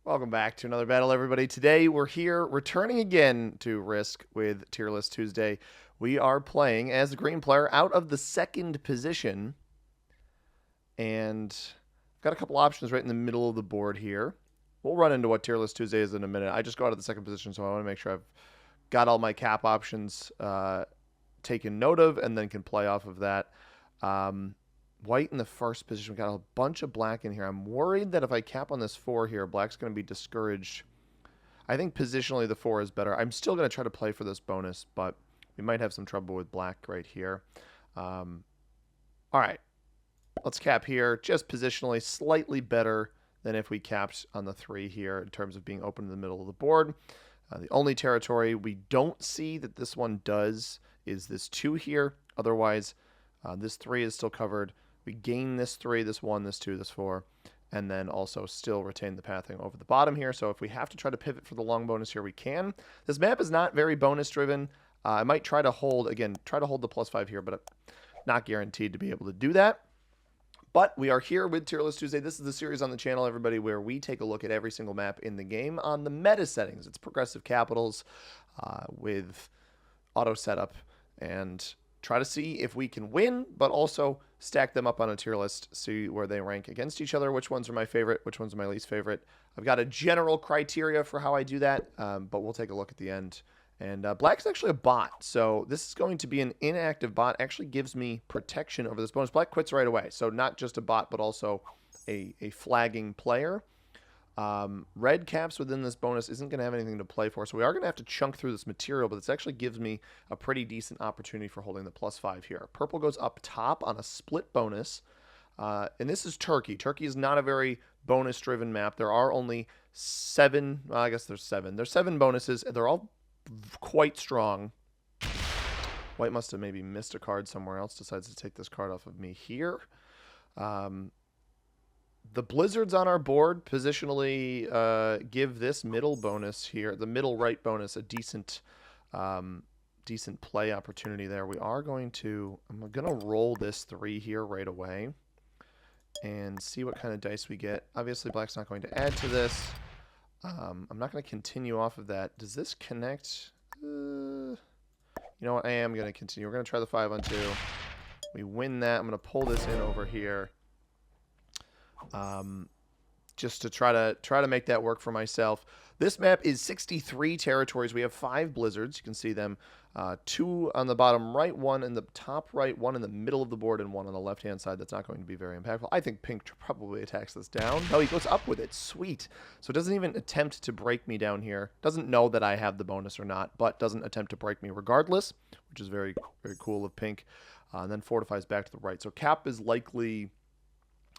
Welcome back to another battle, everybody. Today we're here returning again to Risk with Tier List Tuesday. We are playing as the green player out of the second position. And I've got a couple options right in the middle of the board here. We'll run into what Tier List Tuesday is in a minute. I just go out of the second position, so I want to make sure I've got all my cap options taken note of and then can play off of that. White in the first position. We got a bunch of black in here. I'm worried that if I cap on this 4 here, black's going to be discouraged. I think positionally the 4 is better. I'm still going to try to play for this bonus, but we might have some trouble with black right here. All right. Let's cap here. Just positionally slightly better than if we capped on the 3 here in terms of being open in the middle of the board. The only territory we don't see that this one does is this 2 here. Otherwise, this 3 is still covered. We gain this 3, this 1, this 2, this 4, and then also still retain the pathing over the bottom here. So if we have to try to pivot for the long bonus here, we can. This map is not very bonus driven. I might try to hold, again, try to hold the +5 here, but not guaranteed to be able to do that. But we are here with Tier List Tuesday. This is the series on the channel, everybody, where we take a look at every single map in the game on the meta settings. It's progressive capitals with auto setup and try to see if we can win, but also stack them up on a tier list, see where they rank against each other, which ones are my favorite, which ones are my least favorite. I've got a general criteria for how I do that, but we'll take a look at the end. And black's actually a bot, so this is going to be an inactive bot. Actually gives me protection over this bonus. Black quits right away, so not just a bot, but also a flagging player. Red caps within this bonus isn't going to have anything to play for, so we are going to have to chunk through this material, but this actually gives me a pretty decent opportunity for holding the +5 here. Purple goes up top on a split bonus, and this is Turkey. Turkey is not a very bonus-driven map. There are only 7, well, I guess there's 7. There's 7 bonuses, and they're all quite strong. White must have maybe missed a card somewhere else, decides to take this card off of me here. The blizzards on our board positionally give this middle bonus here, the middle right bonus, a decent play opportunity there. We are going to, I'm going to roll this 3 here right away and see what kind of dice we get. Obviously, black's not going to add to this. I'm not going to continue off of that. Does this connect? You know what? I am going to continue. We're going to try the 5 on 2. We win that. I'm going to pull this in over here. Just to try to make that work for myself. This map is 63 territories. We have 5 blizzards. You can see them. 2 on the bottom right, 1 in the top right, 1 in the middle of the board, and 1 on the left-hand side. That's not going to be very impactful. I think pink probably attacks this down. No, he goes up with it. Sweet. So it doesn't even attempt to break me down here. Doesn't know that I have the bonus or not, but doesn't attempt to break me regardless, which is very, very cool of pink. And then fortifies back to the right. So cap is likely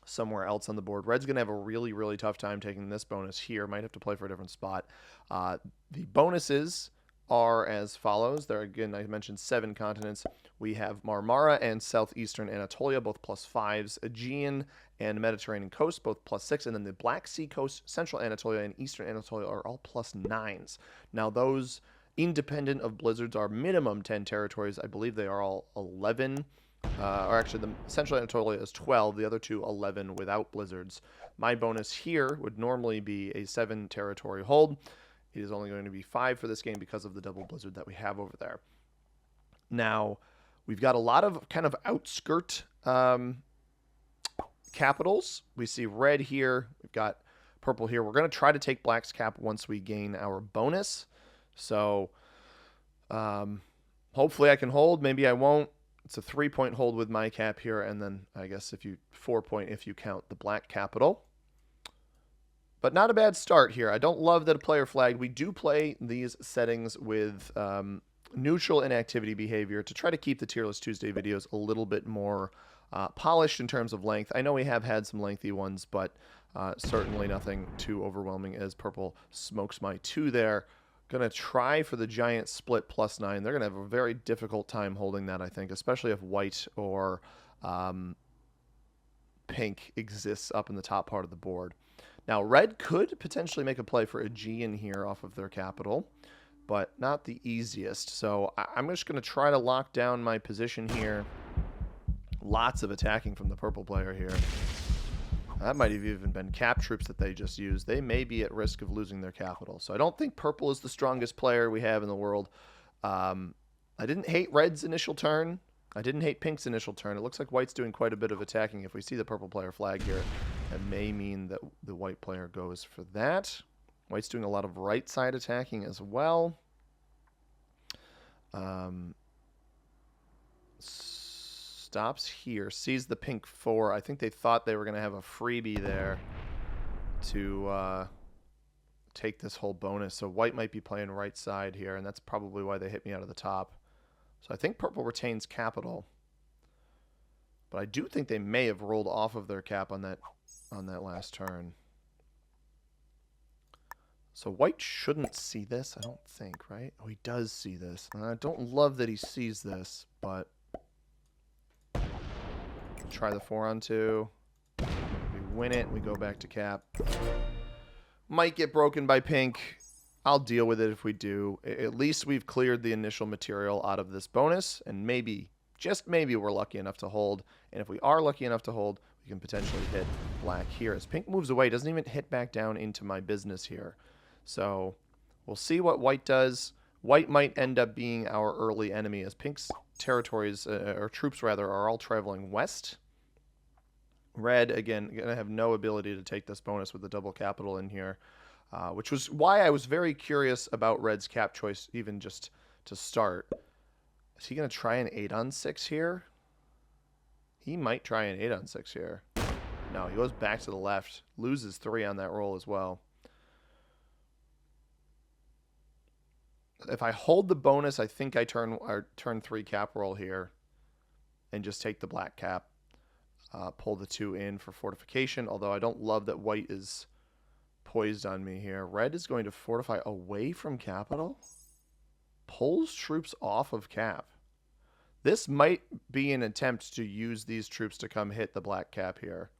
somewhere else on the board. Red's going to have a really, really tough time taking this bonus here. Might have to play for a different spot. The bonuses are as follows. There, again, I mentioned 7 continents. We have Marmara and Southeastern Anatolia, both +5s. Aegean and Mediterranean coast, both +6. And then the Black Sea coast, Central Anatolia, and Eastern Anatolia are all +9s. Now, those, independent of blizzards, are minimum 10 territories. I believe they are all 11. Or actually, the Central Anatolia is 12, the other 2 11 without blizzards. My bonus here would normally be a 7 territory hold. It is only going to be 5 for this game because of the double blizzard that we have over there. Now, we've got a lot of kind of outskirt capitals. We see red here. We've got purple here. We're going to try to take black's cap once we gain our bonus. So, hopefully I can hold. Maybe I won't. It's a 3-point hold with my cap here, and then I guess 4-point if you count the black capital. But not a bad start here. I don't love that a player flagged. We do play these settings with neutral inactivity behavior to try to keep the Tier List Tuesday videos a little bit more polished in terms of length. I know we have had some lengthy ones, but certainly nothing too overwhelming as purple smokes my 2 there. Going to try for the giant split +9. They're going to have a very difficult time holding that, I think, especially if white or pink exists up in the top part of the board. Now, red could potentially make a play for Aegean here off of their capital, but not the easiest. So I'm just going to try to lock down my position here. Lots of attacking from the purple player here. That might have even been cap troops that they just used. They may be at risk of losing their capital. So I don't think purple is the strongest player we have in the world. I didn't hate red's initial turn. I didn't hate pink's initial turn. It looks like white's doing quite a bit of attacking. If we see the purple player flag here, that may mean that the white player goes for that. White's doing a lot of right side attacking as well. Stops here, sees the pink 4. I think they thought they were going to have a freebie there to take this whole bonus. So white might be playing right side here, and that's probably why they hit me out of the top. So I think purple retains capital. But I do think they may have rolled off of their cap on that last turn. So white shouldn't see this, I don't think, right? Oh, he does see this. I don't love that he sees this, but try the 4-on-2. We win it. We go back to cap. Might get broken by pink. I'll deal with it if we do. At least we've cleared the initial material out of this bonus, and maybe, just maybe, we're lucky enough to hold. And if we are lucky enough to hold, we can potentially hit black here. As pink moves away, doesn't even hit back down into my business here. So we'll see what white does. White might end up being our early enemy, as pink's territories, or troops rather, are all traveling west. Red, again, going to have no ability to take this bonus with the double capital in here, which was why I was very curious about red's cap choice, even just to start. Is he going to try an 8-on-6 here? He might try an 8-on-6 here. No, he goes back to the left, loses 3 on that roll as well. If I hold the bonus, I think I turn 3 cap roll here and just take the black cap. Pull the 2 in for fortification, although I don't love that white is poised on me here. Red is going to fortify away from capital. Pulls troops off of cap. This might be an attempt to use these troops to come hit the black cap here.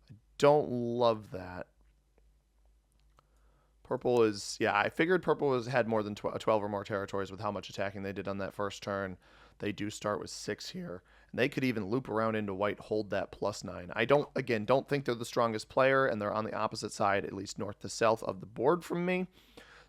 I don't love that. Purple is, yeah, I figured purple had more than 12 or more territories with how much attacking they did on that first turn. They do start with 6 here. And they could even loop around into white, hold that +9. I don't think they're the strongest player, and they're on the opposite side, at least north to south of the board from me.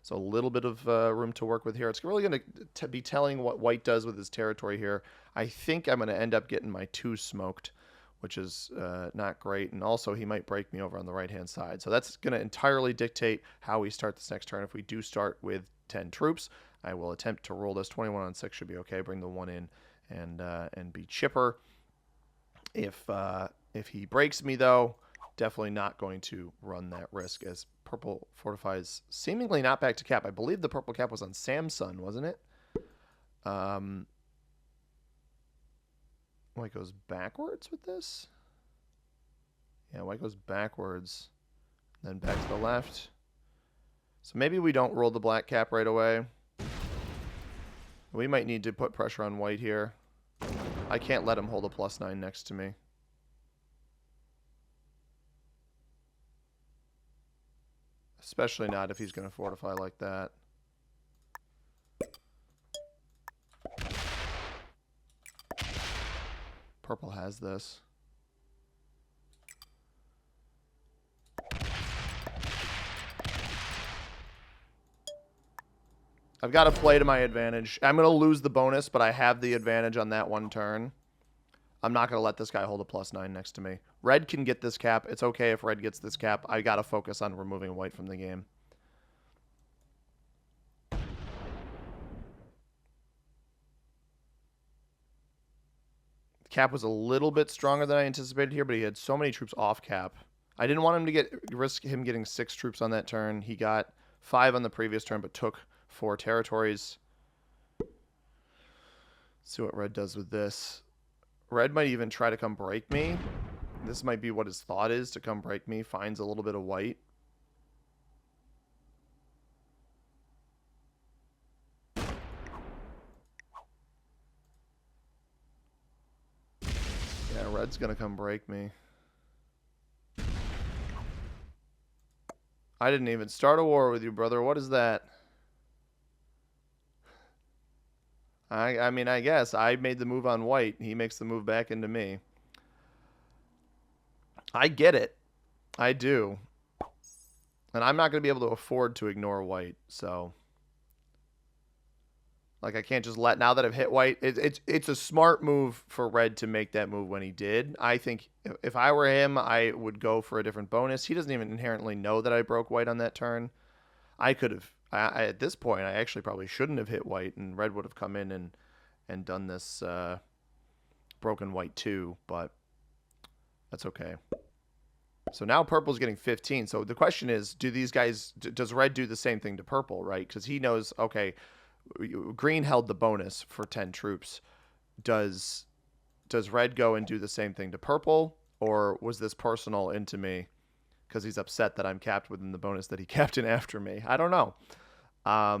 So a little bit of room to work with here. It's really going to be telling what white does with his territory here. I think I'm going to end up getting my 2 smoked, which is not great. And also, he might break me over on the right-hand side. So that's going to entirely dictate how we start this next turn. If we do start with 10 troops, I will attempt to roll this. 21-on-6 should be okay. Bring the 1 in and be chipper. If he breaks me, though, definitely not going to run that risk, as purple fortifies seemingly not back to cap. I believe the purple cap was on Samsun, wasn't it? White goes backwards with this? Yeah, white goes backwards, then back to the left. So maybe we don't roll the black cap right away. We might need to put pressure on white here. I can't let him hold a +9 next to me. Especially not if he's going to fortify like that. Purple has this. I've got to play to my advantage. I'm going to lose the bonus, but I have the advantage on that one turn. I'm not going to let this guy hold a +9 next to me. Red can get this cap. It's okay if red gets this cap. I got to focus on removing white from the game. Cap was a little bit stronger than I anticipated here, but he had so many troops off cap. I didn't want him to risk him getting 6 troops on that turn. He got 5 on the previous turn, but took 4 territories. Let's see what red does with this. Red might even try to come break me. This might be what his thought is, to come break me. Finds a little bit of white. Yeah, red's going to come break me. I didn't even start a war with you, brother. What is that? I mean, I guess I made the move on white. He makes the move back into me. I get it. I do. And I'm not going to be able to afford to ignore white, so... Like, I can't just let... Now that I've hit white, it's a smart move for red to make that move when he did. I think if I were him, I would go for a different bonus. He doesn't even inherently know that I broke white on that turn. I could have... at this point, I actually probably shouldn't have hit white, and red would have come in and done this broken white too, but that's okay. So now purple's getting 15. So the question is, do these guys... Does red do the same thing to purple, right? Because he knows, okay... Green held the bonus for 10 troops. Does red go and do the same thing to purple, or was this personal into me because he's upset that I'm capped within the bonus that he capped in after me? I don't know. I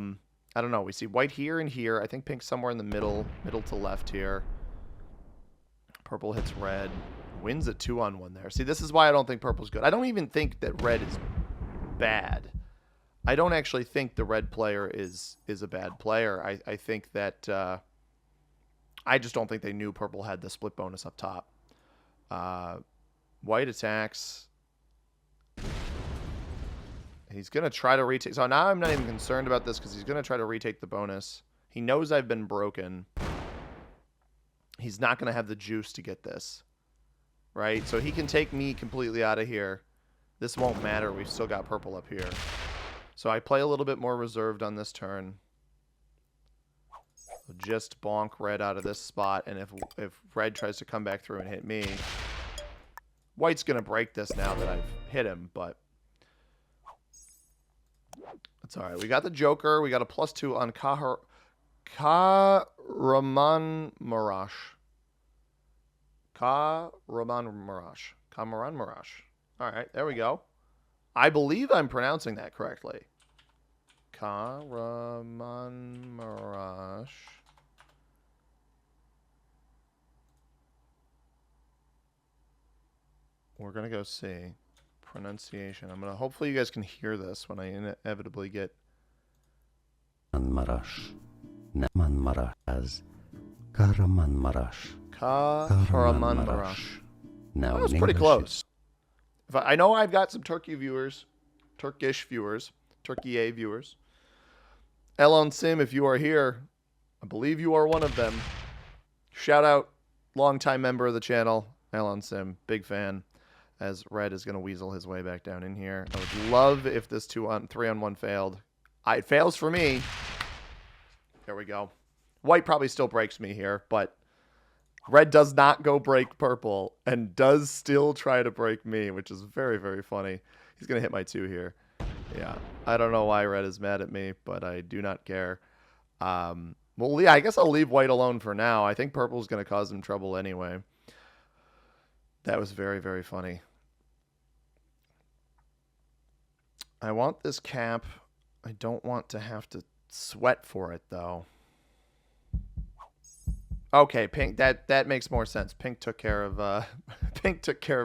don't know. We see white here and here. I think pink somewhere in the middle to left here. Purple hits red, wins a 2-on-1 there. See, this is why I don't think purple's good. I don't even think that red is bad. I don't actually think the red player is a bad player. I think that I just don't think they knew purple had the split bonus up top. White attacks. He's going to try to retake. So now I'm not even concerned about this because he's going to try to retake the bonus. He knows I've been broken. He's not going to have the juice to get this. Right? So he can take me completely out of here. This won't matter. We've still got purple up here. So I play a little bit more reserved on this turn. Just bonk red out of this spot, and if red tries to come back through and hit me, white's going to break this now that I've hit him, but it's all right. We got the Joker. We got a +2 on Kahraman Marash. Kahraman Marash. All right, there we go. I believe I'm pronouncing that correctly. Kahraman Marash. We're going to go see. Pronunciation. I'm going to... Hopefully you guys can hear this when I inevitably get... Marash. Naman Marash. Kahraman Marash. Kahraman Marash. Now that was pretty close. I know I've got some Turkish viewers. Turkey A viewers. Elon Sim, if you are here, I believe you are one of them. Shout out, longtime member of the channel, Elon Sim, big fan. As red is going to weasel his way back down in here. I would love if this 3-on-1 failed. It fails for me. There we go. White probably still breaks me here, but red does not go break purple and does still try to break me, which is very, very funny. He's going to hit my 2 here. Yeah, I don't know why red is mad at me, but I do not care. Well, yeah, I guess I'll leave white alone for now. I think purple's going to cause him trouble anyway. That was very, very funny. I want this cap. I don't want to have to sweat for it, though. Okay, pink. That makes more sense. Pink took care of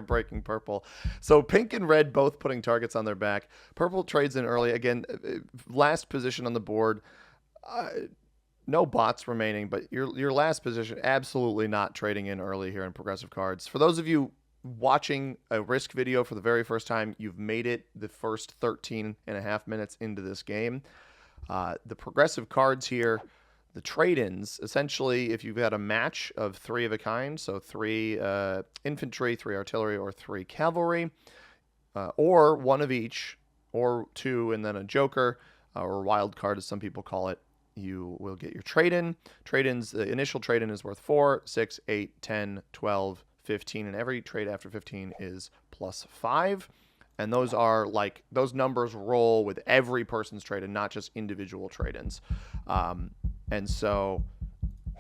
breaking purple. So pink and red both putting targets on their back. Purple trades in early again. Last position on the board. No bots remaining, but your last position absolutely not trading in early here in progressive cards. For those of you watching a Risk video for the very first time, you've made it the first 13 and a half minutes into this game. The progressive cards here. The trade-ins, essentially, if you've got a match of 3 of a kind, so 3 infantry, 3 artillery, or 3 cavalry, or 1 of each, or 2 and then a joker, or wild card as some people call it, you will get your trade-in. Trade-ins, the initial trade-in is worth 4, 6, 8, 10, 12, 15, and every trade after 15 is +5. And those are like, those numbers roll with every person's trade-in, not just individual trade-ins. And so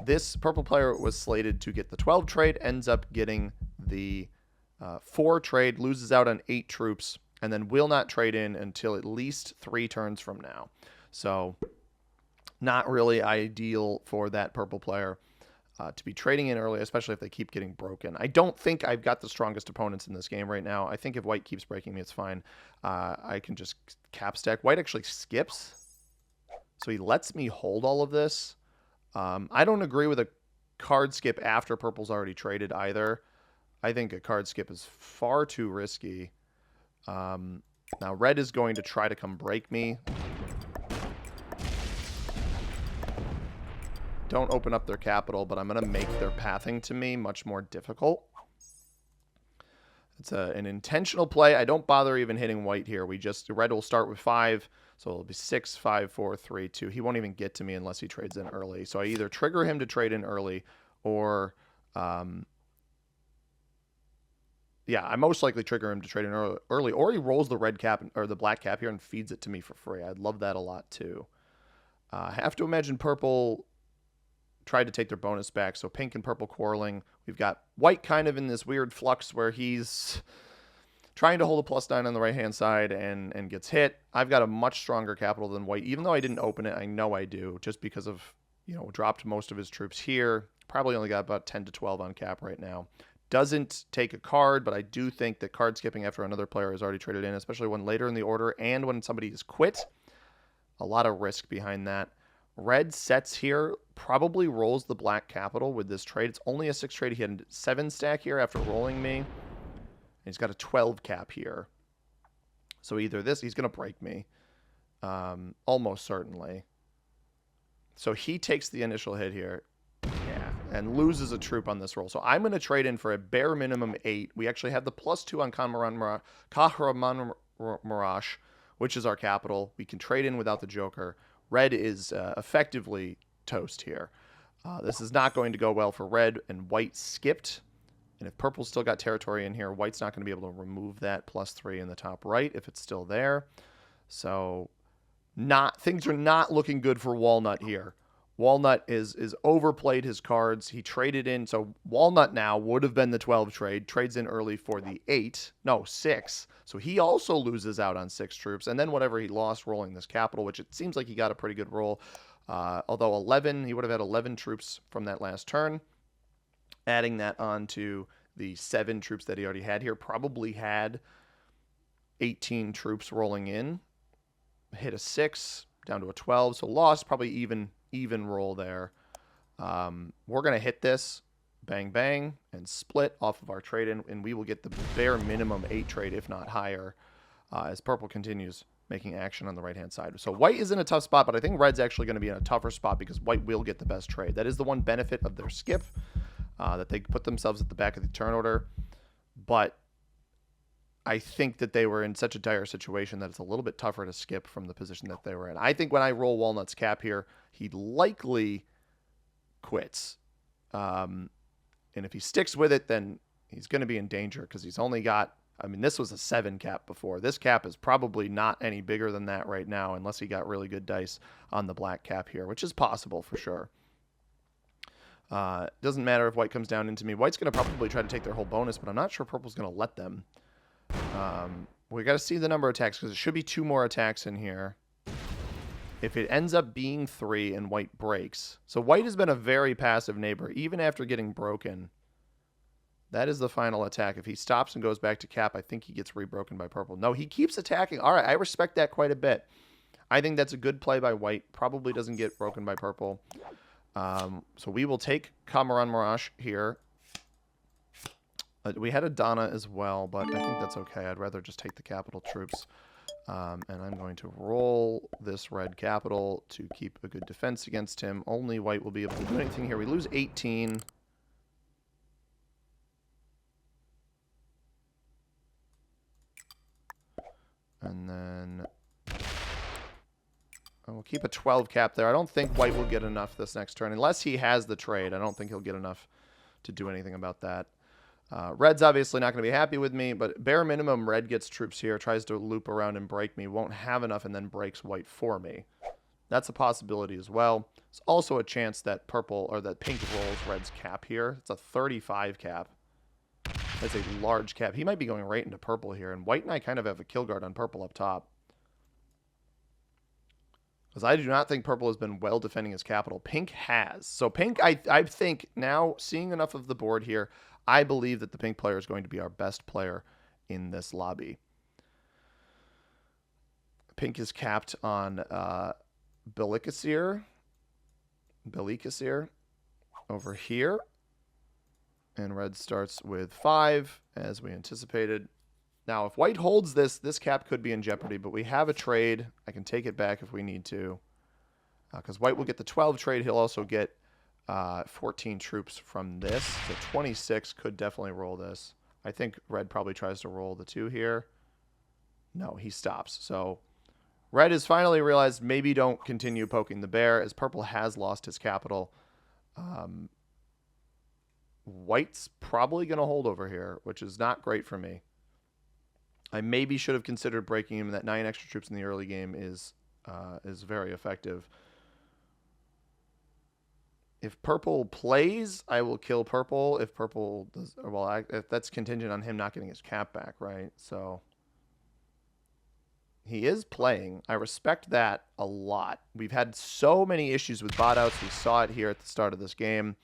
this purple player was slated to get the 12 trade, ends up getting the 4 trade, loses out on 8 troops, and then will not trade in until at least 3 turns from now. So not really ideal for that purple player to be trading in early, especially if they keep getting broken. I don't think I've got the strongest opponents in this game right now. I think if white keeps breaking me, it's fine. I can just cap stack. White actually skips. So he lets me hold all of this. I don't agree with a card skip after purple's already traded either. I think a card skip is far too risky. Now red is going to try to come break me. Don't open up their capital, but I'm going to make their pathing to me much more difficult. It's an intentional play. I don't bother even hitting white here. Red will start with 5, so it'll be 6, 5, 4, 3, 2. He won't even get to me unless he trades in early. So I either trigger him to trade in early, or yeah, I most likely trigger him to trade in early, or he rolls the red cap or the black cap here and feeds it to me for free. I'd love that a lot too. I have to imagine purple tried to take their bonus back, so pink and purple quarreling. We've got white kind of in this weird flux where he's trying to hold a +9 on the right-hand side and gets hit. I've got a much stronger capital than white. Even though I didn't open it, I know I do, just because of, dropped most of his troops here. Probably only got about 10 to 12 on cap right now. Doesn't take a card, but I do think that card skipping after another player has already traded in, especially when later in the order and when somebody has quit. A lot of risk behind that. Red sets here, probably rolls the black capital with this trade. It's only a 6 trade. He had a 7 stack here after rolling me. And he's got a 12 cap here. So either this, he's going to break me. Almost certainly. So he takes the initial hit here. Yeah, and loses a troop on this roll. So I'm going to trade in for a bare minimum 8. We actually have the +2 on Kahraman Marash, which is our capital. We can trade in without the Joker. Red is effectively toast here. This is not going to go well for red, and white skipped. And if purple's still got territory in here, white's not going to be able to remove that +3 in the top right if it's still there. So things are not looking good for Walnut here. Walnut is overplayed his cards. He traded in. So Walnut now would have been the 12 trade. Trades in early for the 6. So he also loses out on 6 troops. And then whatever he lost rolling this capital, which it seems like he got a pretty good roll. Although 11, he would have had 11 troops from that last turn. Adding that on to the 7 troops that he already had here. Probably had 18 troops rolling in. Hit a 6, down to a 12. So lost, probably even roll there. We're going to hit this, bang, bang, and split off of our trade in, and we will get the bare minimum 8 trade, if not higher, as purple continues making action on the right-hand side. So white is in a tough spot, but I think red's actually going to be in a tougher spot because white will get the best trade. That is the one benefit of their skip, that they put themselves at the back of the turn order. But I think that they were in such a dire situation that it's a little bit tougher to skip from the position that they were in. I think when I roll Walnut's cap here, he likely quits. And if he sticks with it, then he's going to be in danger because he's only got, this was a 7 cap before. This cap is probably not any bigger than that right now unless he got really good dice on the black cap here, which is possible for sure. Doesn't matter if white comes down into me. White's going to probably try to take their whole bonus, but I'm not sure purple's going to let them. We got to see the number of attacks because it should be 2 more attacks in here. If it ends up being 3 and white breaks. So white has been a very passive neighbor, even after getting broken. That is the final attack. If he stops and goes back to cap, I think he gets rebroken by purple. No, he keeps attacking. All right, I respect that quite a bit. I think that's a good play by white. Probably doesn't get broken by purple. So we will take Kamaran Marash here. We had a Donna as well, but I think that's okay. I'd rather just take the capital troops. And I'm going to roll this red capital to keep a good defense against him. Only white will be able to do anything here. We lose 18. And then we'll keep a 12 cap there. I don't think white will get enough this next turn. Unless he has the trade, I don't think he'll get enough to do anything about that. Red's obviously not going to be happy with me, but bare minimum, red gets troops here, tries to loop around and break me, won't have enough, and then breaks white for me. That's a possibility as well. It's also a chance that purple or that pink rolls red's cap here. It's a 35 cap. That's a large cap. He might be going right into purple here, and white and I kind of have a kill guard on purple up top. Because I do not think purple has been well defending his capital. Pink has. So pink, I think now, seeing enough of the board here, I believe that the pink player is going to be our best player in this lobby. Pink is capped on Belikasir over here. And red starts with 5, as we anticipated. Now, if white holds this, this cap could be in jeopardy, but we have a trade. I can take it back if we need to. Because white will get the 12 trade. He'll also get 14 troops from this. So 26 could definitely roll this. I think red probably tries to roll the 2 here. No, he stops. So red has finally realized maybe don't continue poking the bear, as purple has lost his capital. White's probably going to hold over here, which is not great for me. I maybe should have considered breaking him. That 9 extra troops in the early game is very effective. If purple plays, I will kill purple. If purple does, well, if that's contingent on him not getting his cap back, right? So he is playing. I respect that a lot. We've had so many issues with bot outs. We saw it here at the start of this game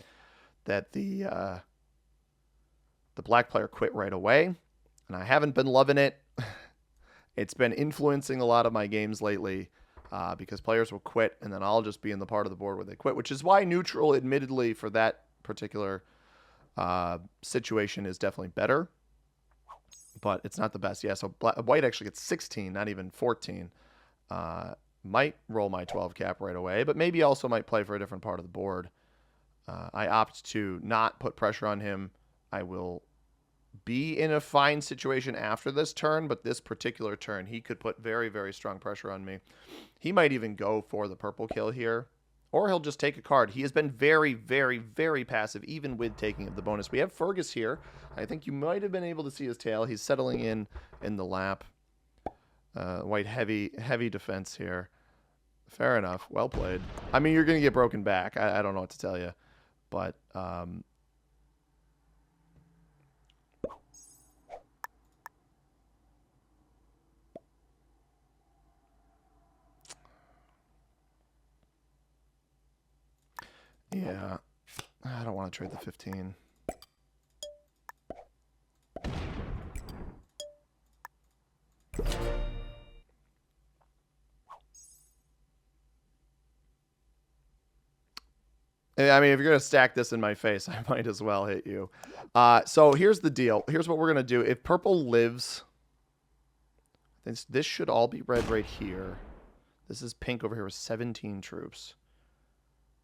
that the black player quit right away, and I haven't been loving it. It's been influencing a lot of my games lately because players will quit, and then I'll just be in the part of the board where they quit, which is why neutral, admittedly, for that particular situation is definitely better, but it's not the best. Yeah, so white actually gets 16, not even 14. Might roll my 12 cap right away, but maybe also might play for a different part of the board. I opt to not put pressure on him. I will be in a fine situation after this turn, but this particular turn, he could put very, very strong pressure on me. He might even go for the purple kill here, or he'll just take a card. He has been very, very, very passive, even with taking of the bonus. We have Fergus here. I think you might have been able to see his tail. He's settling in the lap. White heavy defense here. Fair enough. Well played. I mean, you're going to get broken back. I don't know what to tell you. But yeah, I don't want to trade the 15. I mean, if you're going to stack this in my face, I might as well hit you. So here's the deal. Here's what we're going to do. If purple lives, this should all be red right here. This is pink over here with 17 troops.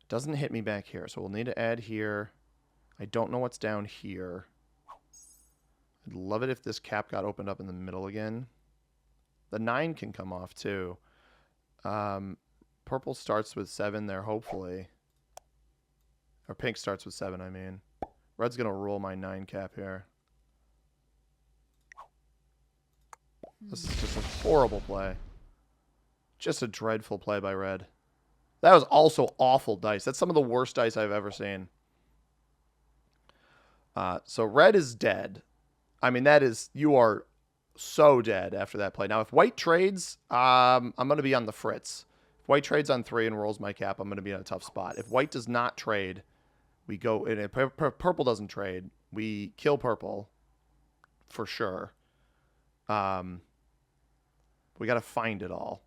Doesn't hit me back here, so we'll need to add here. I don't know what's down here. I'd love it if this cap got opened up in the middle again. The 9 can come off too. Purple starts with 7 there, hopefully. Or pink starts with 7, I mean. Red's going to roll my 9 cap here. This is just a horrible play. Just a dreadful play by red. That was also awful dice. That's some of the worst dice I've ever seen. So red is dead. I mean, that is... You are so dead after that play. Now, if white trades, I'm going to be on the fritz. If white trades on 3 and rolls my cap, I'm going to be in a tough spot. If white does not trade... We go, and if purple doesn't trade, we kill purple for sure. We got to find it all.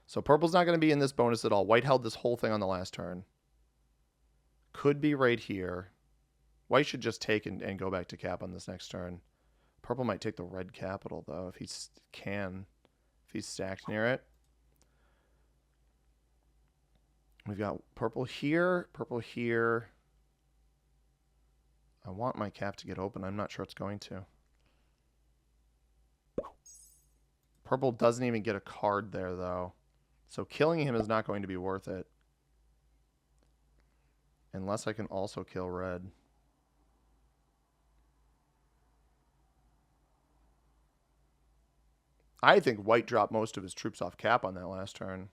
So purple's not going to be in this bonus at all. White held this whole thing on the last turn. Could be right here. White should just take and go back to cap on this next turn. Purple might take the red capital, though, if he can. If he's stacked near it. We've got purple here, purple here. I want my cap to get open. I'm not sure it's going to. Purple doesn't even get a card there, though. So killing him is not going to be worth it. Unless I can also kill red. I think white dropped most of his troops off cap on that last turn.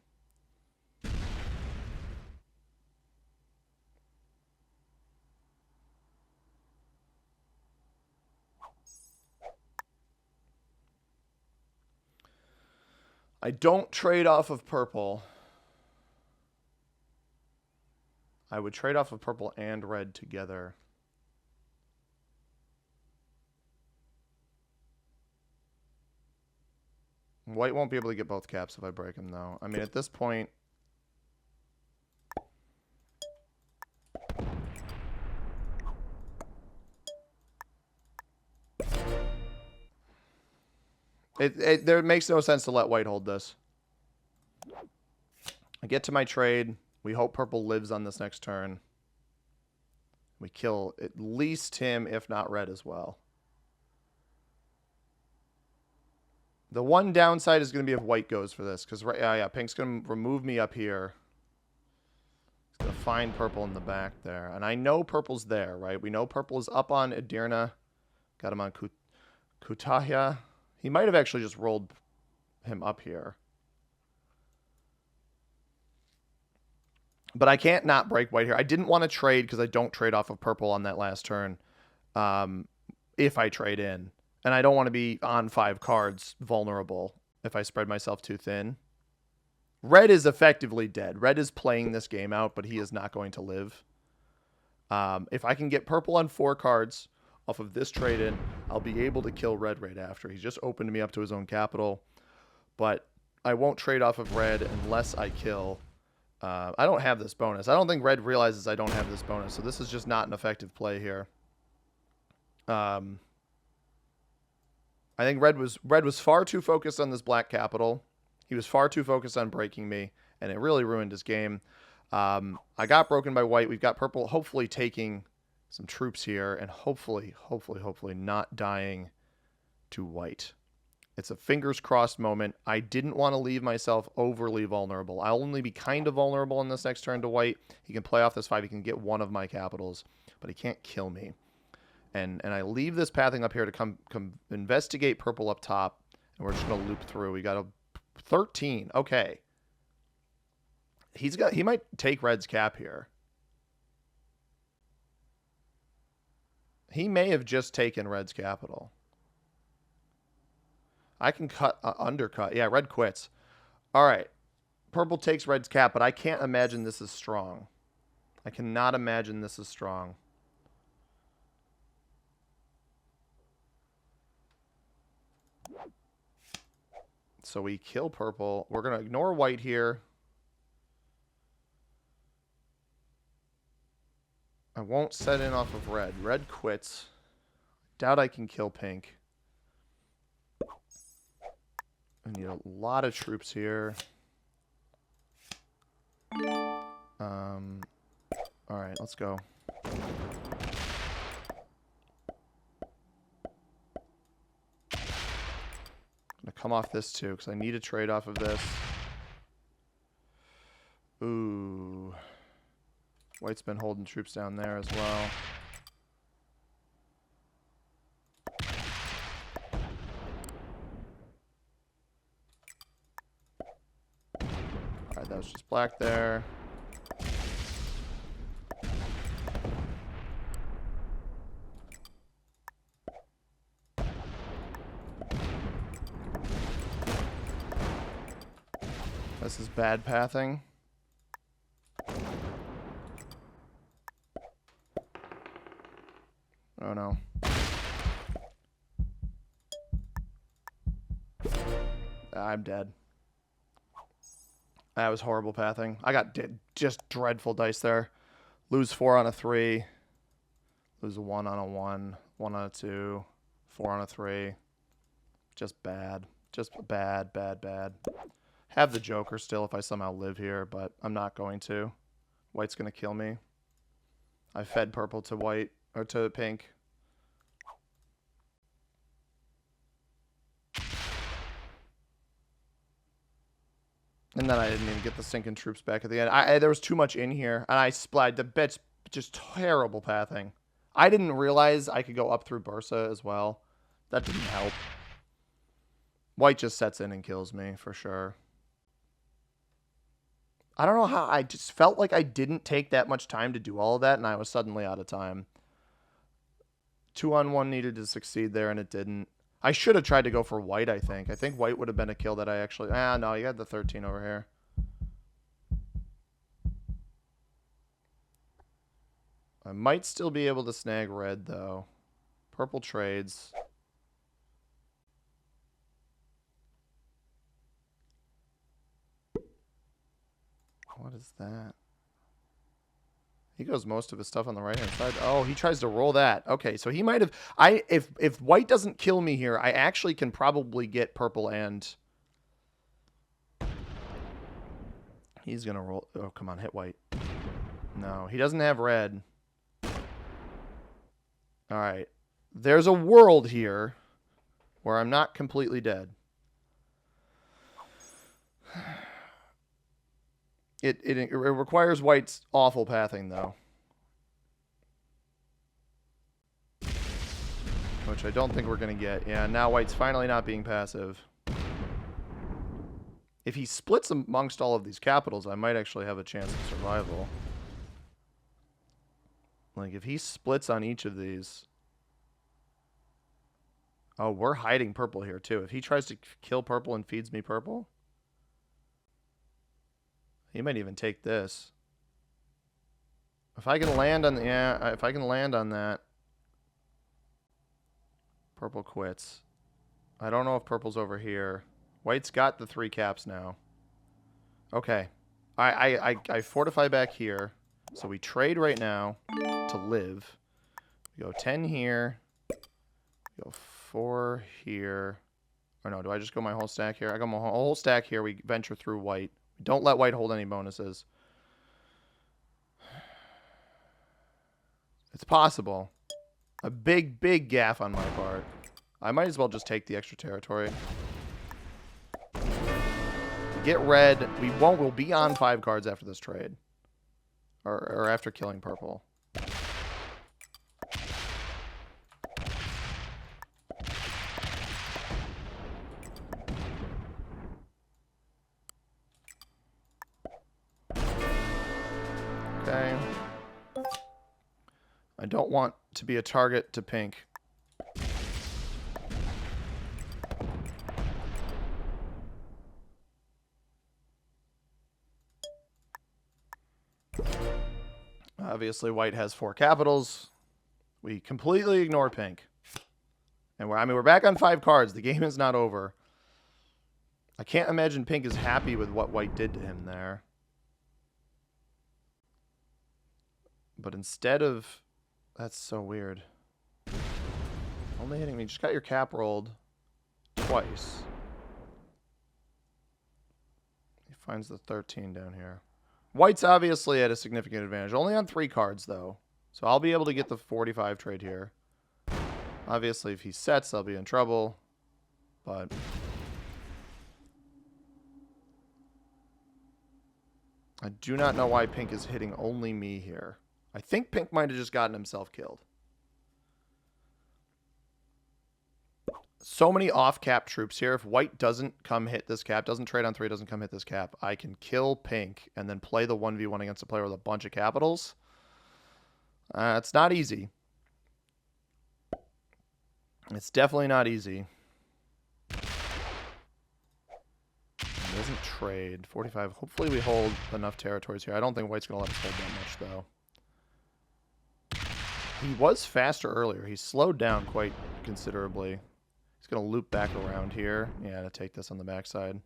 I don't trade off of purple. I would trade off of purple and red together. White won't be able to get both caps if I break him, though. I mean, at this point... There makes no sense to let white hold this. I get to my trade. We hope purple lives on this next turn. We kill at least him, if not red as well. The one downside is going to be if white goes for this, because yeah, pink's going to remove me up here. He's going to find purple in the back there. And I know purple's there, right? We know purple is up on Edirna. Got him on Kutahya. He might have actually just rolled him up here. But I can't not break white here. I didn't want to trade because I don't trade off of purple on that last turn if I trade in. And I don't want to be on 5 cards vulnerable if I spread myself too thin. Red is effectively dead. Red is playing this game out, but he is not going to live. If I can get purple on 4 cards off of this trade-in, I'll be able to kill red right after. He's just opened me up to his own capital. But I won't trade off of red unless I kill... I don't have this bonus. I don't think red realizes I don't have this bonus, so this is just not an effective play here. I think red was far too focused on this black capital. He was far too focused on breaking me, and it really ruined his game. I got broken by white. We've got purple hopefully taking some troops here, and hopefully not dying to white. It's a fingers crossed moment. I didn't want to leave myself overly vulnerable. I'll only be kind of vulnerable in this next turn to white. He can play off this 5. He can get one of my capitals, but he can't kill me. And I leave this pathing up here to come investigate purple up top, and we're just going to loop through. We got a 13. Okay. He might take red's cap here. He may have just taken red's capital. I can undercut. Yeah, red quits. All right. Purple takes red's cap, but I can't imagine this is strong. I cannot imagine this is strong. So we kill purple. We're going to ignore white here. I won't set in off of red. Red quits. Doubt I can kill pink. I need a lot of troops here. All right, let's go. I'm gonna come off this too because I need a trade off of this. Ooh, white's been holding troops down there as well. Alright, that was just black there. This is bad pathing. Oh no. I'm dead. That was horrible pathing. I got just dreadful dice there. Lose 4 on a 3. Lose a 1 on a 1. 1 on a 2. 4 on a 3. Just bad. Just bad. Have the Joker still if I somehow live here, but I'm not going to. White's going to kill me. I fed purple to white, or to pink. And then I didn't even get the sinking troops back at the end. There was too much in here, and I splatted. The bit's just terrible pathing. I didn't realize I could go up through Bursa as well. That didn't help. White just sets in and kills me, for sure. I don't know how. I just felt like I didn't take that much time to do all of that, and I was suddenly out of time. 2-on-1 needed to succeed there, and it didn't. I should have tried to go for white, I think. I think white would have been a kill that I actually... no, you had the 13 over here. I might still be able to snag red, though. Purple trades. What is that? He goes most of his stuff on the right-hand side. Oh, he tries to roll that. Okay, so he might have... If white doesn't kill me here, I actually can probably get purple and... He's going to roll... Oh, come on, hit white. No, he doesn't have red. All right. There's a world here where I'm not completely dead. It requires white's awful pathing, though. Which I don't think we're going to get. Yeah, now white's finally not being passive. If he splits amongst all of these capitals, I might actually have a chance of survival. Like, if he splits on each of these... Oh, we're hiding purple here, too. If he tries to kill purple and feeds me purple... He might even take this. If I can land on the... Yeah, if I can land on that... Purple quits. I don't know if purple's over here. White's got the 3 caps now. Okay. I fortify back here. So we trade right now to live. We go 10 here. We go 4 here. Or no, do I just go my whole stack here? I go my whole stack here. We venture through white. Don't let white hold any bonuses. It's possible. A big, big gaff on my part. I might as well just take the extra territory. Get red. We'll be on 5 cards after this trade. Or after killing purple. Okay. I don't want to be a target to pink. Obviously, white has 4 capitals. We completely ignore pink. And we're back on 5 cards. The game is not over. I can't imagine pink is happy with what white did to him there. But instead of... That's so weird. Only hitting me. Just got your cap rolled twice. He finds the 13 down here. White's obviously at a significant advantage. Only on 3 cards, though. So I'll be able to get the 45 trade here. Obviously, if he sets, I'll be in trouble. But... I do not know why pink is hitting only me here. I think pink might have just gotten himself killed. So many off-cap troops here. If white doesn't come hit this cap, doesn't trade on 3, doesn't come hit this cap, I can kill pink and then play the 1v1 against a player with a bunch of capitals. It's not easy. It's definitely not easy. It doesn't trade. 45. Hopefully we hold enough territories here. I don't think white's going to let us hold that much, though. He was faster earlier. He slowed down quite considerably. He's going to loop back around here. Yeah, to take this on the backside.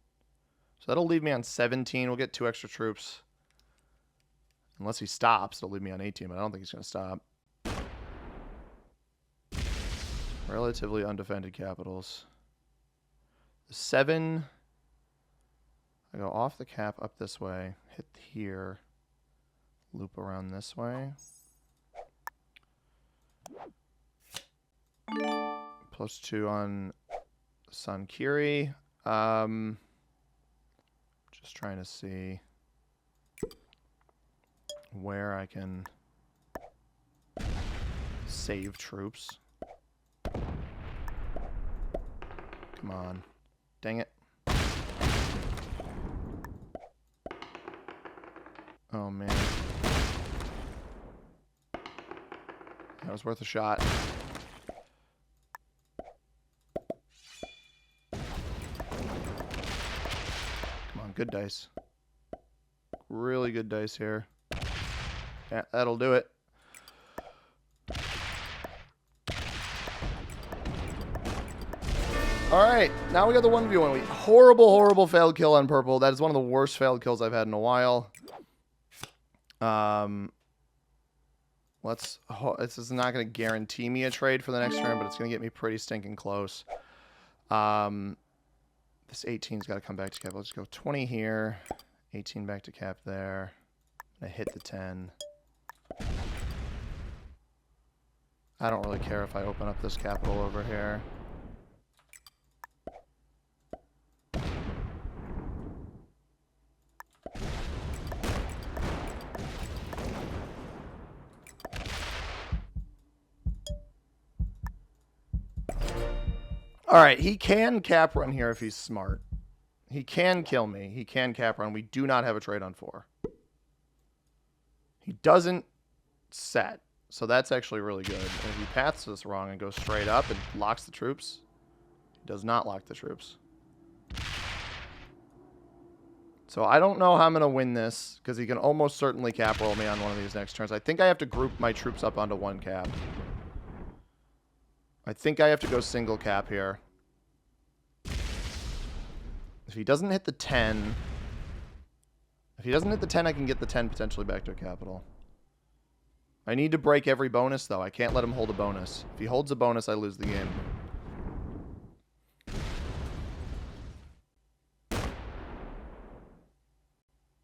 So that'll leave me on 17. We'll get 2 extra troops. Unless he stops, it'll leave me on 18, but I don't think he's going to stop. Relatively undefended capitals. 7. I go off the cap up this way. Hit here. Loop around this way. +2 on Sankiri. Just trying to see where I can save troops. Come on. Dang it. Oh, man. That was worth a shot. Good dice. Really good dice here. Yeah, that'll do it. Alright, now we got the 1v1. Horrible, horrible failed kill on purple. That is one of the worst failed kills I've had in a while. This is not going to guarantee me a trade for the next turn, but it's going to get me pretty stinking close. This 18's got to come back to cap. Let's go 20 here. 18 back to cap there. I hit the 10. I don't really care if I open up this capital over here. All right, he can cap run here if he's smart. He can kill me. He can cap run. We do not have a trade on 4. He doesn't set, so that's actually really good. And if he paths this wrong and goes straight up and locks the troops, he does not lock the troops. So I don't know how I'm going to win this, because he can almost certainly cap roll me on one of these next turns. I think I have to group my troops up onto one cap. I think I have to go single cap here. If he doesn't hit the 10... If he doesn't hit the 10, I can get the 10 potentially back to a capital. I need to break every bonus, though. I can't let him hold a bonus. If he holds a bonus, I lose the game.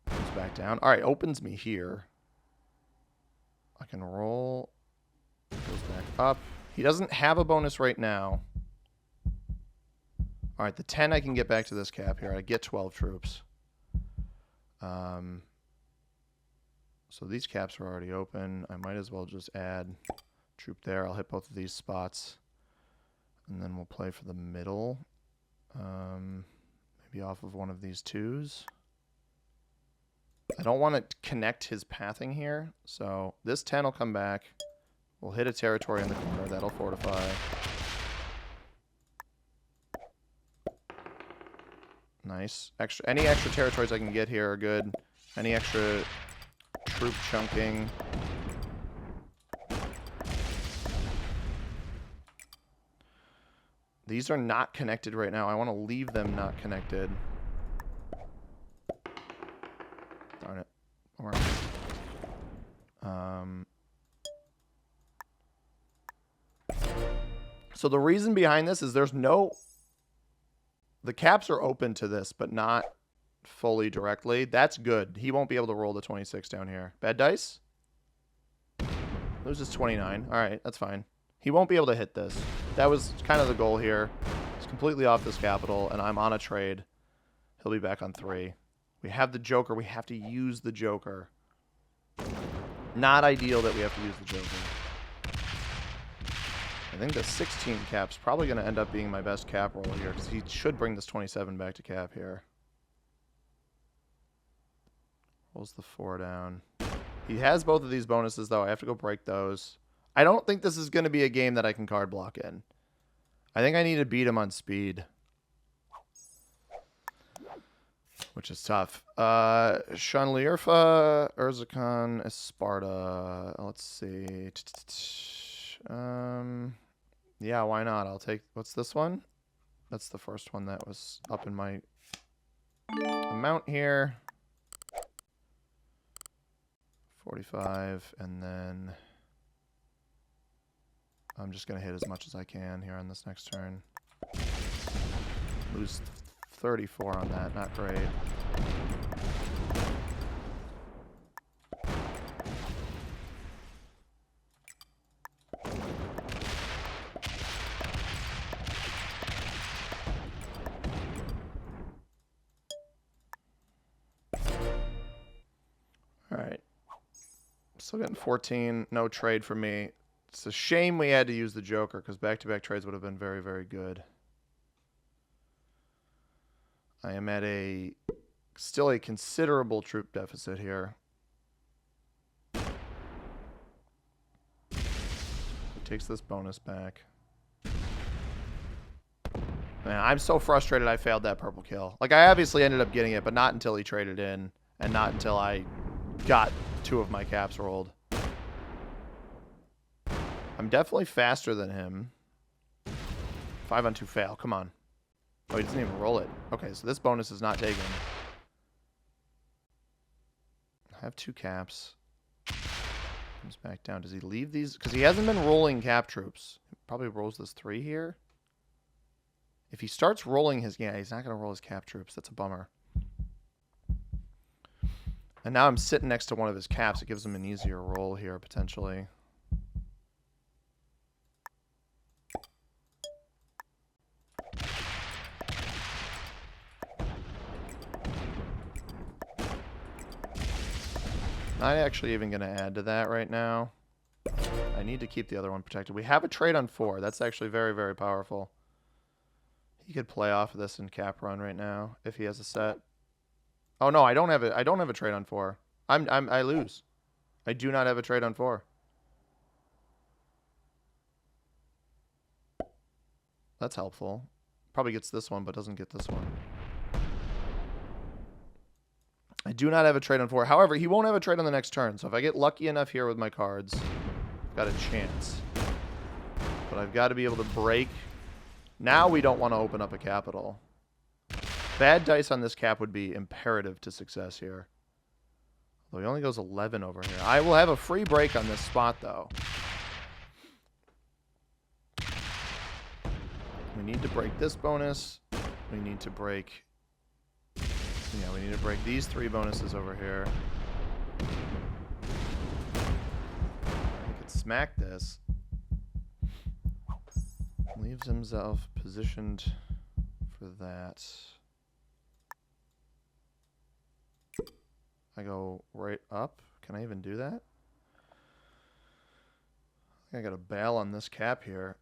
Comes back down. All right, opens me here. I can roll. Goes back up. He doesn't have a bonus right now. All right, the 10 I can get back to this cap here. I get 12 troops. So these caps are already open. I might as well just add troop there. I'll hit both of these spots. And then we'll play for the middle. Maybe off of one of these 2s. I don't want to connect his pathing here. So this 10 will come back. We'll hit a territory in the corner. That'll fortify. Nice. Any extra territories I can get here are good. Any extra troop chunking. These are not connected right now. I want to leave them not connected. Darn it. So the reason behind this is the caps are open to this, but not fully directly. That's good. He won't be able to roll the 26 down here. Bad dice? Loses 29. All right, that's fine. He won't be able to hit this. That was kind of the goal here. He's completely off this capital, and I'm on a trade. He'll be back on 3. We have the Joker. We have to use the Joker. Not ideal that we have to use the Joker. I think the 16 cap's probably going to end up being my best cap roll here, because he should bring this 27 back to cap here. Rolls the 4 down. He has both of these bonuses, though. I have to go break those. I don't think this is going to be a game that I can card block in. I think I need to beat him on speed, which is tough. Shanlierfa, Urzacon, Esparta. Let's see. Yeah, why not? I'll take... What's this one? That's the first one that was up in my amount here. 45, and then I'm just going to hit as much as I can here on this next turn. Lose 34 on that. Not great. Alright. Still getting 14. No trade for me. It's a shame we had to use the Joker, because back-to-back trades would have been very, very good. I am at still a considerable troop deficit here. Takes this bonus back. Man, I'm so frustrated I failed that purple kill. Like, I obviously ended up getting it, but not until he traded in, and not until I got 2 of my caps rolled. I'm definitely faster than him. 5 on 2 fail. Come on. Oh, he doesn't even roll it. Okay, so this bonus is not taken. I have 2 caps. Comes back down. Does he leave these? Because he hasn't been rolling cap troops. Probably rolls this 3 here. If he starts rolling his... Yeah, he's not going to roll his cap troops. That's a bummer. And now I'm sitting next to one of his caps. It gives him an easier roll here, potentially. Not actually even going to add to that right now. I need to keep the other one protected. We have a trade on 4. That's actually very, very powerful. He could play off of this in cap run right now if he has a set. Oh no, I don't have it. I don't have a trade on 4. I lose. I do not have a trade on 4. That's helpful. Probably gets this one, but doesn't get this one. I do not have a trade on 4. However, he won't have a trade on the next turn. So if I get lucky enough here with my cards, I've got a chance. But I've got to be able to break. Now we don't want to open up a capital. Bad dice on this cap would be imperative to success here. Though he only goes 11 over here. I will have a free break on this spot, though. We need to break this bonus. We need to break... Yeah, we need to break these 3 bonuses over here. I could smack this. Leaves himself positioned for that. I go right up. Can I even do that? I think I got to bail on this cap here.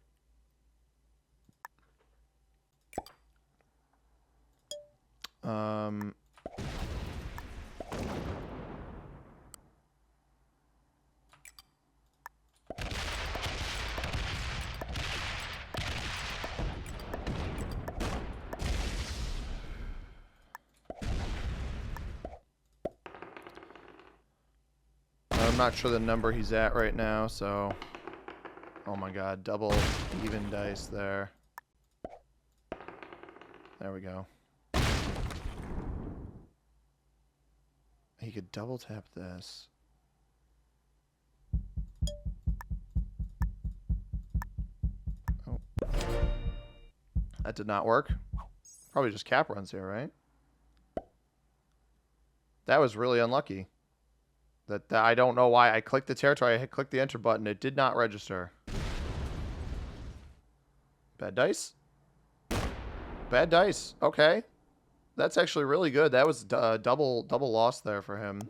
I'm not sure the number he's at right now, so... Oh my god, double even dice there. There we go. He could double tap this. Oh. That did not work. Probably just cap runs here, right? That was really unlucky. That I don't know why. I clicked the territory, I clicked the enter button. It did not register. Bad dice? Bad dice. Okay. That's actually really good. That was double loss there for him.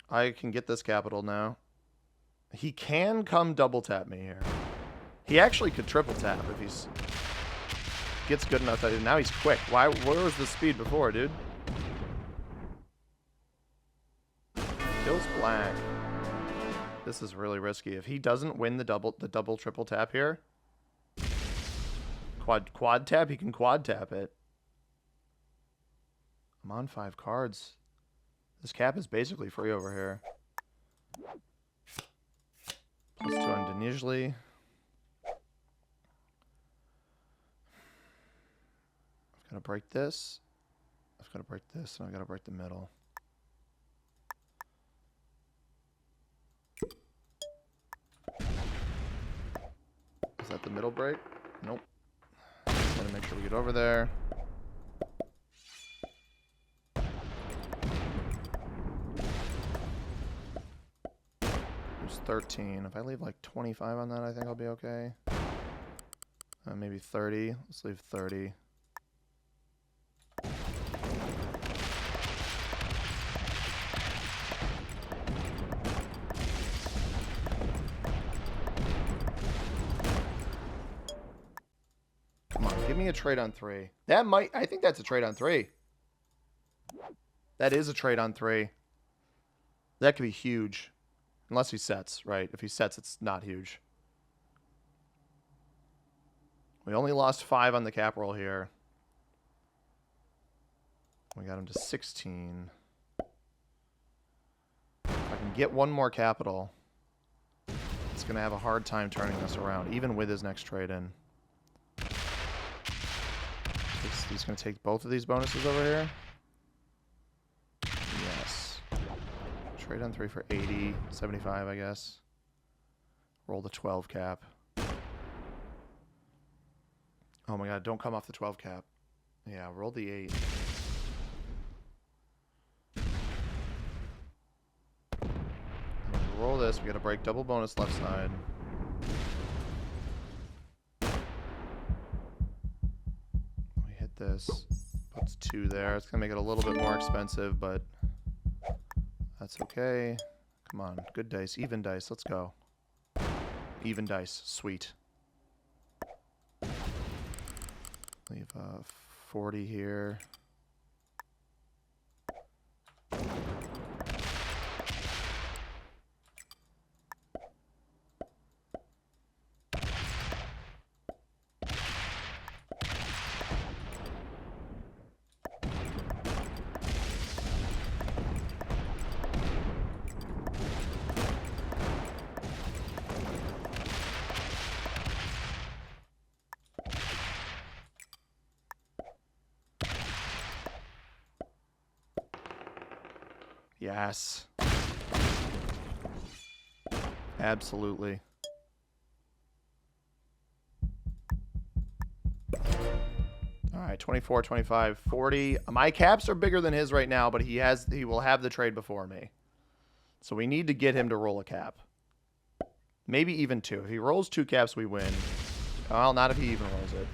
I can get this capital now. He can come double tap me here. He actually could triple tap if he's gets good enough. Now he's quick. Where was the speed before, dude? Kills black. This is really risky. If he doesn't win the double triple tap here, quad tap, he can quad tap it. I'm on 5 cards. This cap is basically free over here. +2 on Denizli. I've got to break this. I've got to break this, and I've got to break the middle. Is that the middle break? Nope. Gotta make sure we get over there. There's 13. If I leave like 25 on that, I think I'll be okay. Maybe 30. Let's leave 30. Give me a trade on 3. That might... I think that's a trade on 3. That is a trade on 3. That could be huge. Unless he sets, right? If he sets, it's not huge. We only lost 5 on the cap roll here. We got him to 16. If I can get one more capital, it's going to have a hard time turning this around, even with his next trade in. He's going to take both of these bonuses over here. Yes. Trade on 3 for 80, 75, I guess. Roll the 12 cap. Oh my god, don't come off the 12 cap. Yeah, roll the 8. Roll this. We got to break double bonus left side. We hit this. Puts 2 there. It's going to make it a little bit more expensive, but that's okay. Come on. Good dice. Even dice. Let's go. Even dice. Sweet. Leave 40 here. Yes. Absolutely. All right, 24, 25, 40. My caps are bigger than his right now, but he will have the trade before me. So we need to get him to roll a cap. Maybe even 2. If he rolls 2 caps, we win. Well, not if he even rolls it.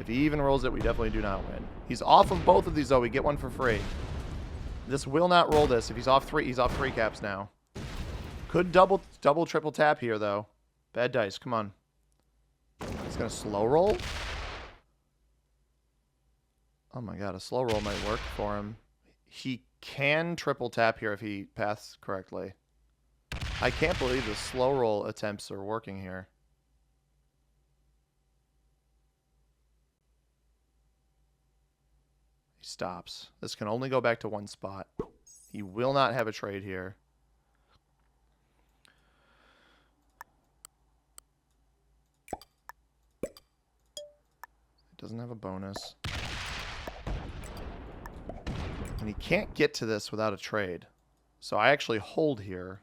If he even rolls it, we definitely do not win. He's off of both of these, though. We get one for free. This will not roll this. If he's off 3, he's off 3 caps now. Could double, triple tap here, though. Bad dice. Come on. He's going to slow roll. Oh, my God. A slow roll might work for him. He can triple tap here if he paths correctly. I can't believe the slow roll attempts are working here. He stops. This can only go back to 1 spot. He will not have a trade here. It doesn't have a bonus. And he can't get to this without a trade. So I actually hold here.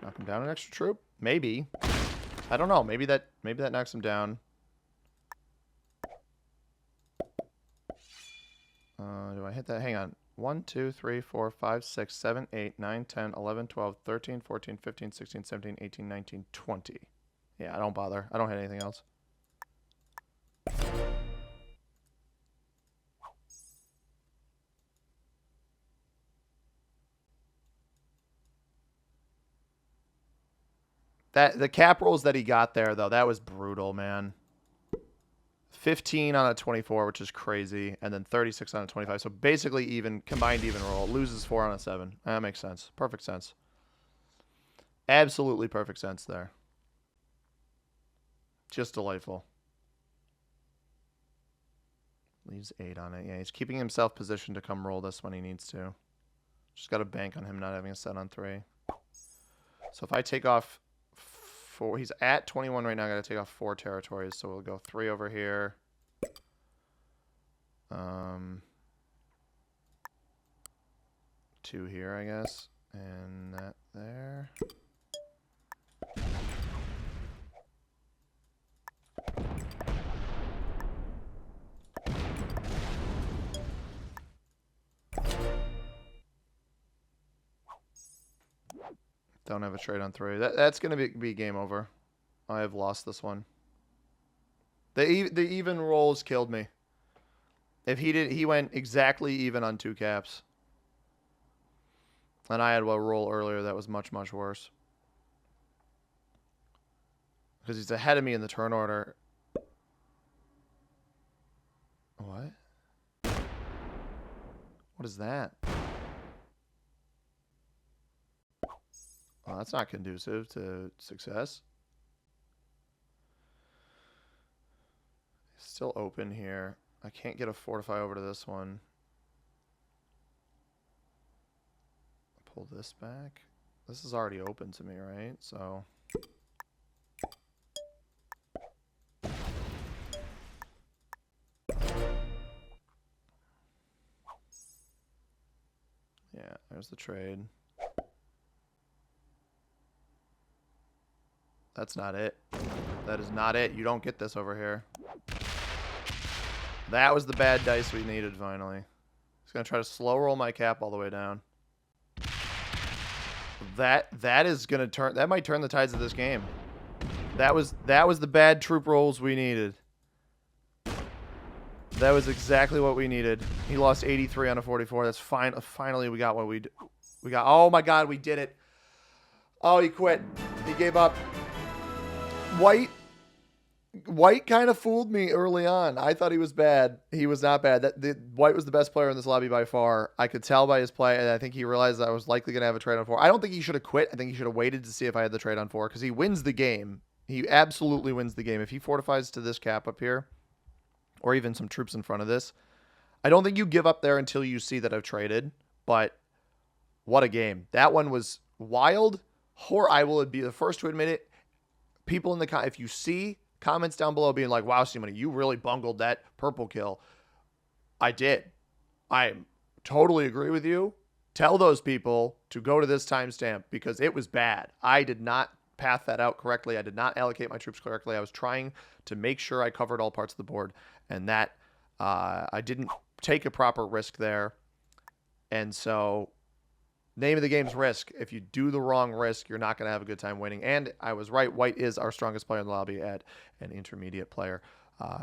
Knock him down an extra troop? Maybe. I don't know. Maybe that knocks him down. Do I hit that? Hang on. 1, 2, 3, 4, 5, 6, 7, 8, 9, 10, 11, 12, 13, 14, 15, 16, 17, 18, 19, 20. Yeah, I don't bother. I don't hit anything else. The cap rolls that he got there, though, that was brutal, man. 15 on a 24, which is crazy, and then 36 on a 25. So basically even, combined even roll. Loses 4 on a 7. That makes sense. Perfect sense. Absolutely perfect sense there. Just delightful. Leaves 8 on it. Yeah, he's keeping himself positioned to come roll this when he needs to. Just got to bank on him not having a set on 3. So if I take off 4, he's at 21 right now. I got to take off 4 territories. So we'll go 3 over here. 2 here, I guess. And that there. Don't have a trade on 3. That's going to be game over. I have lost this one. The even rolls killed me. If he went exactly even on 2 caps. And I had a roll earlier that was much, much worse. Because he's ahead of me in the turn order. What? What is that? Well, that's not conducive to success. Still open here. I can't get a fortify over to this one. Pull this back. This is already open to me, right? So yeah, There's the trade. That's not it. That is not it. You don't get this over here. That was the bad dice we needed, finally. He's going to try to slow roll my cap all the way down. That is going to turn... That might turn the tides of this game. That was the bad troop rolls we needed. That was exactly what we needed. He lost 83 on a 44. That's fine. Finally, we got what we got. Oh, my God. We did it. Oh, he quit. He gave up. White kind of fooled me early on. I thought he was bad. He was not bad. White was the best player in this lobby by far. I could tell by his play, and I think he realized I was likely going to have a trade on 4. I don't think he should have quit. I think he should have waited to see if I had the trade on 4, because he wins the game. He absolutely wins the game. If he fortifies to this cap up here, or even some troops in front of this, I don't think you give up there until you see that I've traded, but what a game. That one was wild. I will be the first to admit it. People in the if you see comments down below being like, wow, Simone, you really bungled that purple kill. I did. I totally agree with you. Tell those people to go to this timestamp because it was bad. I did not path that out correctly. I did not allocate my troops correctly. I was trying to make sure I covered all parts of the board, and that I didn't take a proper risk there. And so name of the game's risk. If you do the wrong risk, you're not going to have a good time winning. And I was right. White is our strongest player in the lobby at an intermediate player.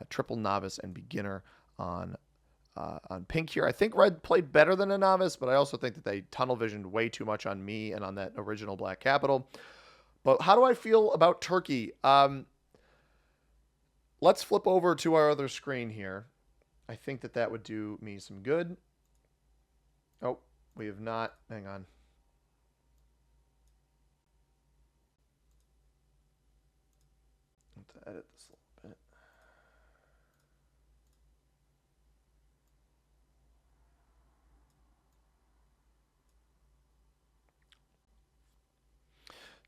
Triple novice and beginner on pink here. I think red played better than a novice, but I also think that they tunnel visioned way too much on me and on that original black capital. But how do I feel about Turkey? Let's flip over to our other screen here. I think that would do me some good. Oh. We have not. Hang on. Let's edit this a little bit.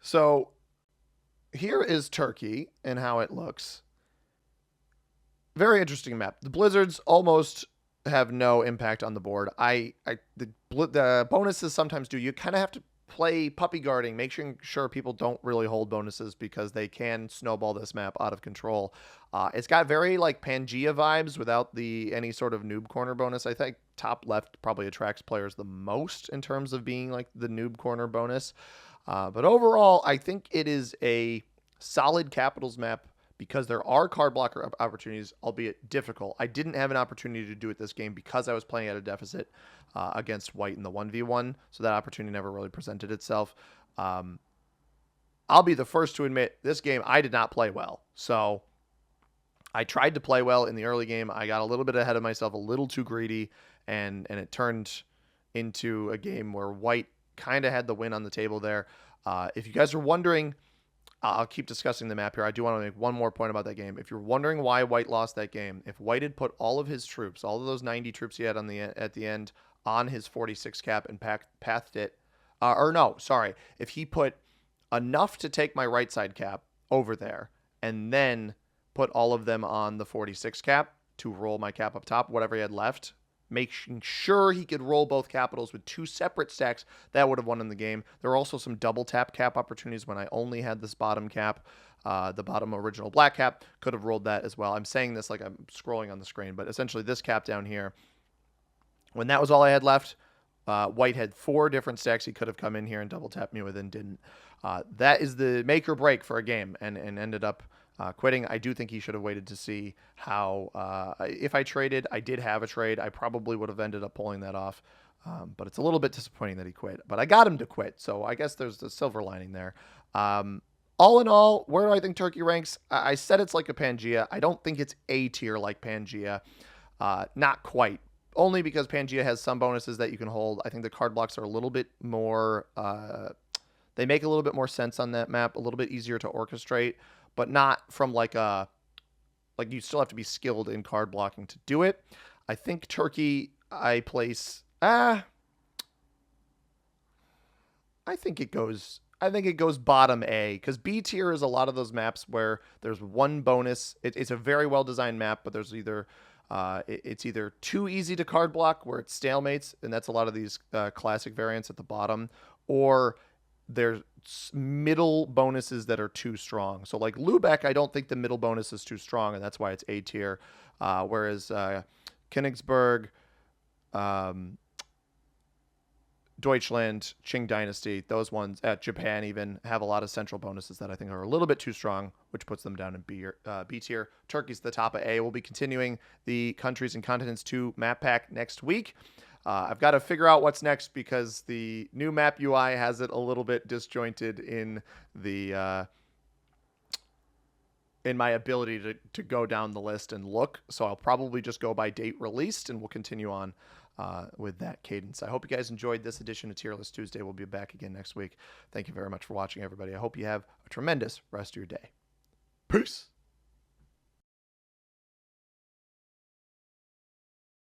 So here is Turkey and how it looks. Very interesting map. The blizzards almost have no impact on the board. The bonuses sometimes do. You kind of have to play puppy guarding, making sure people don't really hold bonuses because they can snowball this map out of control. It's got very like Pangea vibes without any sort of noob corner bonus. I think top left probably attracts players the most in terms of being like the noob corner bonus. But overall, I think it is a solid capitals map because there are card blocker opportunities, albeit difficult. I didn't have an opportunity to do it this game because I was playing at a deficit against White in the 1v1, so that opportunity never really presented itself. I'll be the first to admit, this game I did not play well. So I tried to play well in the early game. I got a little bit ahead of myself, a little too greedy, and it turned into a game where White kind of had the win on the table there. If you guys are wondering... I'll keep discussing the map here. I do want to make one more point about that game. If you're wondering why White lost that game, if White had put all of his troops, all of those 90 troops he had at the end on his 46 cap and pathed it, if he put enough to take my right side cap over there and then put all of them on the 46 cap to roll my cap up top, whatever he had left, making sure he could roll both capitals with 2 separate stacks, that would have won in the game. There were also some double tap cap opportunities when I only had this bottom cap. The bottom original black cap could have rolled that as well. I'm saying this like I'm scrolling on the screen, but essentially this cap down here, when that was all I had left, White had 4 different stacks he could have come in here and double tapped me with and didn't. That is the make or break for a game and ended up quitting. I do think he should have waited to see how, if I traded, I did have a trade. I probably would have ended up pulling that off. But it's a little bit disappointing that he quit. But I got him to quit, so I guess there's a silver lining there. All in all, where do I think Turkey ranks? I said it's like a Pangea. I don't think it's A tier like Pangea. Not quite. Only because Pangea has some bonuses that you can hold. I think the card blocks are a little bit more... they make a little bit more sense on that map, a little bit easier to orchestrate, but not from like you still have to be skilled in card blocking to do it. I think Turkey, I place... I think it goes bottom A, because B tier is a lot of those maps where there's one bonus. It's a very well designed map, but there's either It's either too easy to card block where it stalemates, and that's a lot of these classic variants at the bottom, or there's middle bonuses that are too strong. So like Lubeck, I don't think the middle bonus is too strong, and that's why it's A tier. Whereas Königsberg, um, Deutschland, Qing Dynasty, those ones at Japan even have a lot of central bonuses that I think are a little bit too strong, which puts them down in B tier. Turkey's the top of A. We'll be continuing the Countries and Continents 2 map pack next week. I've got to figure out what's next because the new map UI has it a little bit disjointed in the in my ability to go down the list and look. So I'll probably just go by date released, and we'll continue on with that cadence. I hope you guys enjoyed this edition of Tier List Tuesday. We'll be back again next week. Thank you very much for watching, everybody. I hope you have a tremendous rest of your day. Peace.